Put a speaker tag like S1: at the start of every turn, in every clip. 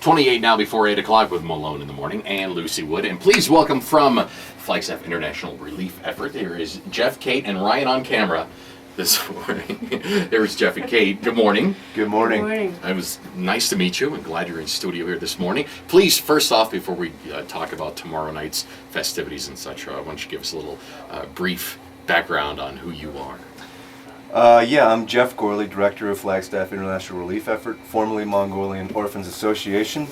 S1: 28 now before 8 o'clock with Malone in the morning and Lucy Wood. And please welcome from Flagstaff International Relief Effort, there is Jeff, Kate, and Ryan on camera this morning. There's Jeff and Kate. Good morning.
S2: Good morning.
S3: Good morning.
S1: It was nice to meet you and glad you're in studio here this morning. Please, first off, before we talk about tomorrow night's festivities and such, I want you to give us a little brief background on who you are.
S2: I'm Jeff Gorley, Director of Flagstaff International Relief Effort, formerly Mongolian Orphans Association,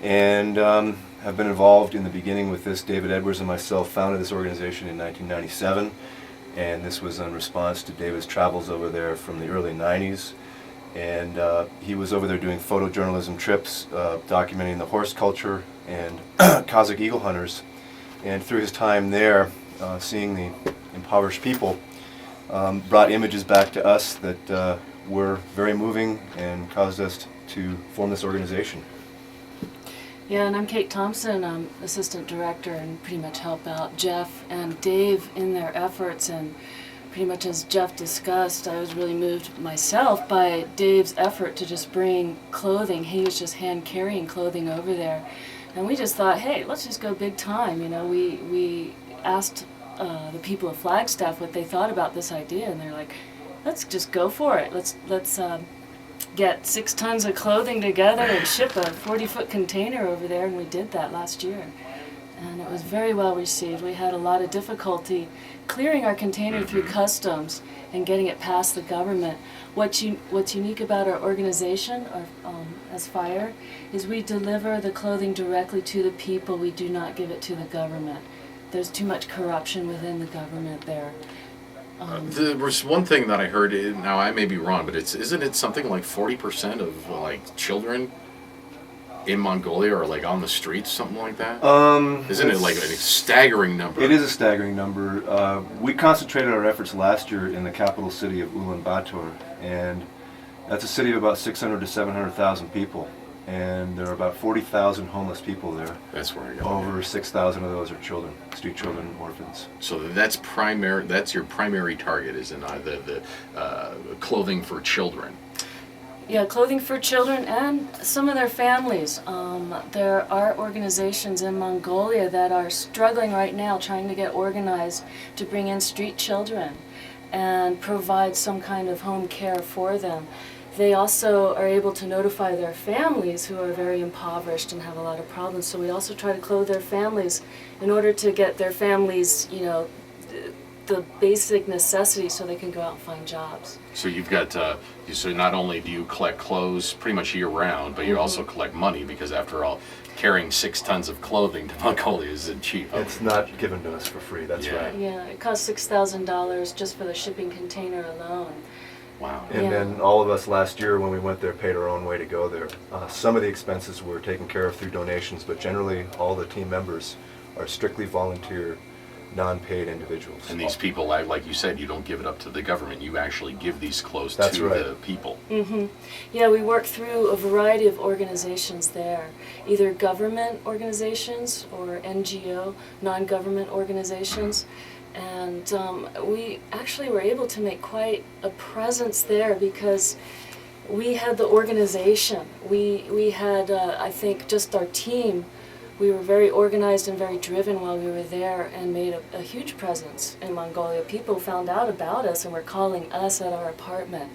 S2: and have been involved in the beginning with this. David Edwards and myself founded this organization in 1997, and this was in response to David's travels over there from the early 90s. And he was over there doing photojournalism trips, documenting the horse culture and Kazakh eagle hunters. And through his time there, seeing the impoverished people, brought images back to us that were very moving and caused us to form this organization.
S3: Yeah, and I'm Kate Thompson. I'm Assistant Director and pretty much help out Jeff and Dave in their efforts. And pretty much as Jeff discussed, I was really moved myself by Dave's effort to just bring clothing. He was just hand carrying clothing over there. And we just thought, hey, let's just go big time. You know, we asked the people of Flagstaff what they thought about this idea, and they're like, let's just go for it. Let's get 6 tons of clothing together and ship a 40-foot container over there, and we did that last year. And it was very well received. We had a lot of difficulty clearing our container through customs and getting it past the government. What's unique about our organization, as FIRE, is we deliver the clothing directly to the people. We do not give it to the government. There's too much corruption within the government there.
S1: There was one thing that I heard, now I may be wrong, but isn't it something like 40% of like children in Mongolia are like on the streets, something like that? Isn't it like a staggering number?
S2: It is a staggering number. We concentrated our efforts last year in the capital city of Ulaanbaatar, and that's a city of about 600 to 700,000 people. And there are about 40,000 homeless people there.
S1: That's where I go.
S2: Over 6,000 of those are children, street children, orphans.
S1: So that's your primary target, is in the clothing for children.
S3: Yeah, clothing for children and some of their families. There are organizations in Mongolia that are struggling right now trying to get organized to bring in street children and provide some kind of home care for them. They also are able to notify their families who are very impoverished and have a lot of problems. So we also try to clothe their families in order to get their families, the basic necessities so they can go out and find jobs.
S1: So you've got, so not only do you collect clothes pretty much year round, but you also collect money, because after all, carrying 6 tons of clothing to Mongolia isn't cheap.
S2: It's not given to us for free, that's right.
S3: Yeah, it costs $6,000 just for the shipping container alone.
S1: Wow.
S2: And then all of us last year when we went there paid our own way to go there. Some of the expenses were taken care of through donations, but generally all the team members are strictly volunteer, non-paid individuals.
S1: And these people, like you said, you don't give it up to the government. You actually give these clothes to the people.
S3: Mm-hmm. Yeah, we work through a variety of organizations there, either government organizations or NGO, non-government organizations. And we actually were able to make quite a presence there because we had the organization. We had, I think, just our team. We were very organized and very driven while we were there and made a huge presence in Mongolia. People found out about us and were calling us at our apartment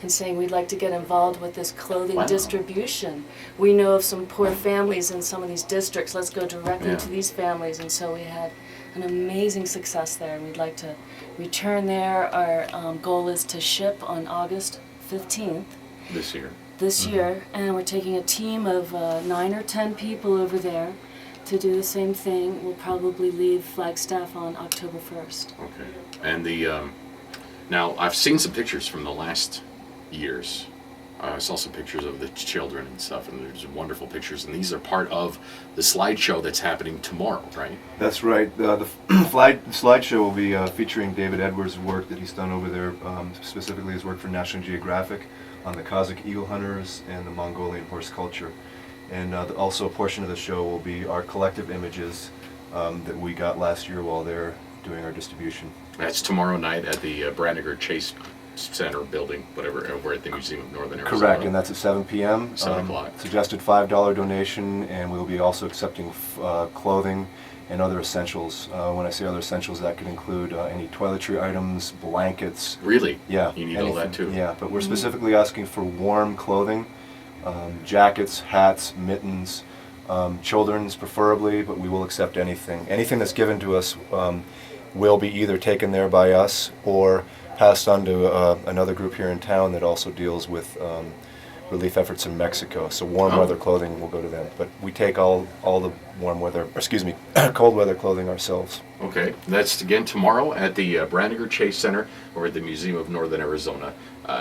S3: and saying we'd like to get involved with this clothing distribution. We know of some poor families in some of these districts. Let's go directly to these families. And so we had an amazing success there, and we'd like to return there. Our goal is to ship on August 15th. This year, and we're taking a team of 9 or 10 people over there to do the same thing. We'll probably leave Flagstaff on October 1st.
S1: Okay. And now I've seen some pictures from the last years. I saw some pictures of the children and stuff, and there's wonderful pictures. And these are part of the slideshow that's happening tomorrow, right?
S2: That's right. The slideshow will be featuring David Edwards' work that he's done over there, specifically his work for National Geographic on the Kazakh eagle hunters and the Mongolian horse culture. And also a portion of the show will be our collective images that we got last year while they're doing our distribution.
S1: That's tomorrow night at the Branniger Chase Center building, whatever. We're at the Museum of Northern Arizona.
S2: Correct, and that's at 7 p.m.
S1: 7 o'clock.
S2: Suggested $5 donation, and we will be also accepting clothing and other essentials. When I say other essentials, that could include any toiletry items, blankets.
S1: Really?
S2: Yeah.
S1: You need all that too.
S2: Yeah, but we're specifically asking for warm clothing, jackets, hats, mittens, children's preferably, but we will accept anything. Anything that's given to us will be either taken there by us or passed on to another group here in town that also deals with relief efforts in Mexico. So warm weather clothing will go to them, but we take all the cold weather clothing ourselves.
S1: Okay, that's again tomorrow at the Brandiger Chase Center or at the Museum of Northern Arizona.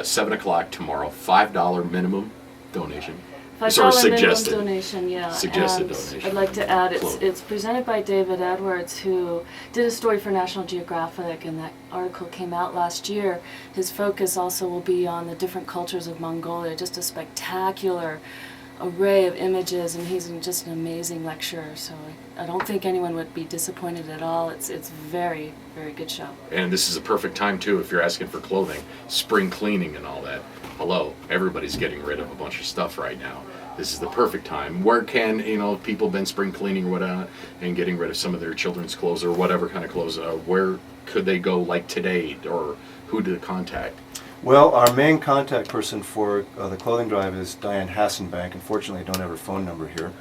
S1: 7 o'clock tomorrow. $5 minimum donation.
S3: $5 minimum donation, yeah.
S1: Suggested
S3: And
S1: donation.
S3: I'd like to add,
S1: Clothing.
S3: it's presented by David Edwards, who did a story for National Geographic, and that article came out last year. His focus also will be on the different cultures of Mongolia, just a spectacular array of images, and he's just an amazing lecturer, so I don't think anyone would be disappointed at all. It's very, very good show.
S1: And this is a perfect time too if you're asking for clothing, spring cleaning and all that. Hello, everybody's getting rid of a bunch of stuff right now. This is the perfect time. Where can, people been spring cleaning or whatnot and getting rid of some of their children's clothes or whatever kind of clothes, where could they go like today, or who to contact?
S2: Well, our main contact person for the clothing drive is Diane Hassenbank. Unfortunately, I don't have her phone number here.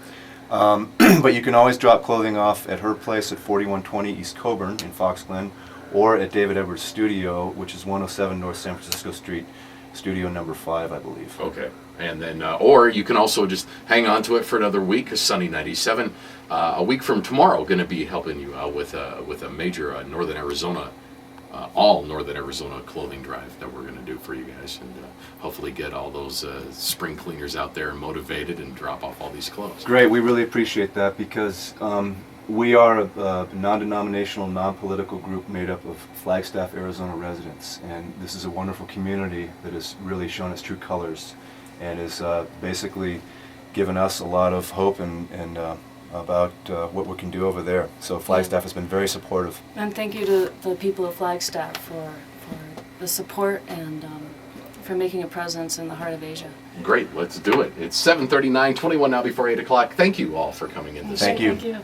S2: But you can always drop clothing off at her place at 4120 East Coburn in Fox Glen, or at David Edwards Studio, which is 107 North San Francisco Street, Studio number 5, I believe.
S1: Okay. And then, or you can also just hang on to it for another week, because Sunny 97, a week from tomorrow, going to be helping you out with a major Northern Arizona, all Northern Arizona clothing drive that we're going to do for you guys, and hopefully get all those spring cleaners out there and motivated and drop off all these clothes.
S2: Great, we really appreciate that, because we are a non-denominational, non-political group made up of Flagstaff, Arizona residents, and this is a wonderful community that has really shown its true colors and has basically given us a lot of hope and about what we can do over there. So Flagstaff has been very supportive.
S3: And thank you to the people of Flagstaff for the support and for making a presence in the heart of Asia.
S1: Great, let's do it. It's 7:39, 21 now before 8 o'clock. Thank you all for coming in this
S2: Thank you.
S3: Thank you.